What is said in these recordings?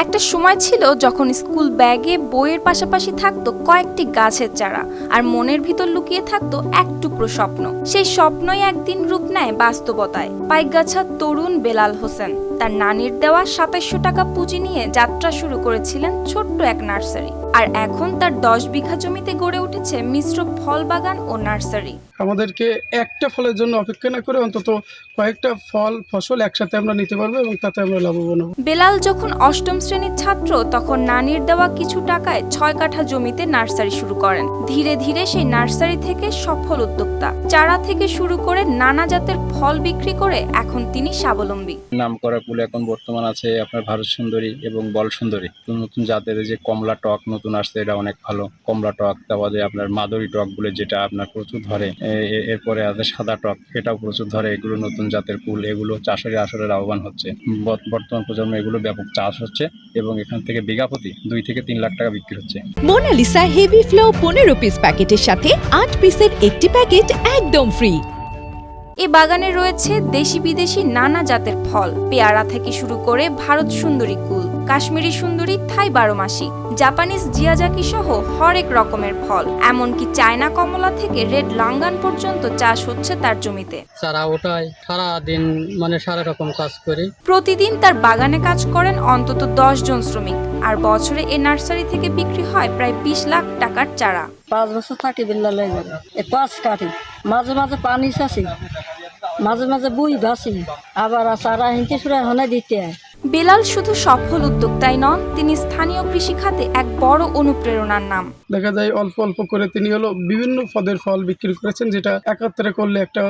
একটা সময় ছিল যখন স্কুল ব্যাগে বইয়ের পাশাপাশি থাকতো কয়েকটি গাছের চারা, আর মনের ভিতর লুকিয়ে থাকতো এক টুকরো স্বপ্ন। সেই স্বপ্নই একদিন রূপ নেয় বাস্তবতায়। পাইকগাছার তরুণ বেলাল হোসেন তার নানির দেওয়া ২৭০০ টাকা পুঁজি নিয়ে যাত্রা শুরু করেছিলেন ছোট্ট এক নার্সারি। আর এখন তার ১০ বিঘা জমিতে গড়ে উঠেছে মিশ্র ফল বাগান ও নার্সারি। আমাদেরকে একটা ফলের জন্য অপেক্ষা না করে অন্তত কয়েকটা ফসল একসাথে আমরা নিতে পারবো এবং তাতে আমরা লাভবান হব। বেলাল যখন অষ্টম শ্রেণীর ছাত্র তখন নানির দেওয়া কিছু টাকায় ৬ কাঠা জমিতে নার্সারি শুরু করেন। ধীরে ধীরে সেই নার্সারি থেকে সফল উদ্যোক্তা। চারা থেকে শুরু করে নানা জাতের ফল বিক্রি করে এখন তিনি স্বাবলম্বী। নাম করা ফুল এখন বর্তমান আছে আপনার ভারত সুন্দরী এবং বল সুন্দরী। নতুন জাতের যে কমলা টক নতুন আসছে, এটা অনেক ভালো। কমলা টক, তারপরে আপনার মাদুরি টক বলে যেটা আপনার প্রচুর ধরে। এরপরে আছে সাদা টক, এটাও প্রচুর ধরে। এগুলো নতুন জাতের ফুল, এগুলো চাষের আসলে লাভবান হচ্ছে। বর্তমান প্রজন্মে এগুলো ব্যাপক চাষ হচ্ছে এবং এখান থেকে বিঘা প্রতি ২ থেকে ৩ লাখ টাকা বিক্রি হচ্ছে। মোনালিসা হেভি ফ্লো ১৫ পিস প্যাকেটের সাথে ৮ পিসের একটি প্যাকেট একদম ফ্রি। এ বাগানে রয়েছে দেশি বিদেশি নানা জাতের ফল, পেয়ারা থেকে শুরু করে ভারত সুন্দরী কুল, কাশ্মীরি সুন্দরী, থাই ১২ মাসি, জাপানিজ জিয়াজাকি সহ হরেক রকমের ফল। এমনকি চায়না কমলা থেকে রেড লাঙ্গান পর্যন্ত চাষ হচ্ছে তার জমিতে। চারা ওঠায় সারাদিন সারা রকম কাজ করি। প্রতিদিন তার বাগানে কাজ করেন অন্তত ১০ জন শ্রমিক, আর বছরে এ নার্সারি থেকে বিক্রি হয় প্রায় ২০ লাখ টাকার চারা। ৫ বছর থাকি বিল্লা লেগে যাবে। এ পাঁচ কাটি, মাঝে মাঝে পানি চাষি, মাঝে মাঝে বুই ভাসি, আবার চারা হিনতে সুরা হনে দিতে হয়। বেলাল শুধু সফল উদ্যোক্তাই নন, তিনি স্থানীয় কৃষি খাতে এক বড় অনুপ্রেরণার নাম। দেখা যায় অল্প অল্প করে তিনি বিভিন্ন পদের ফল বিক্রি করেছেন, যেটা একত্রে করলে একটা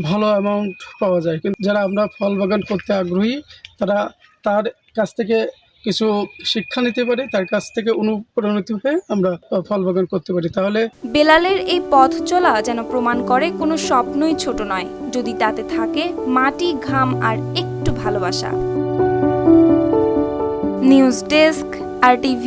ভালো অ্যামাউন্ট পাওয়া যায়। কিন্তু যারা আমরা ফল বাগান করতে আগ্রহী, তার কাছ থেকে কিছু শিক্ষা নিতে পারি, তার কাছ থেকে অনুপ্রাণিত হয়ে আমরা ফল বাগান করতে পারি। তাহলে বেলালের এই পথ চলা যেন প্রমাণ করে কোনো স্বপ্নই ছোট নয়, যদি তাতে থাকে মাটি, ঘাম আর একটু ভালোবাসা। News desk, RTV।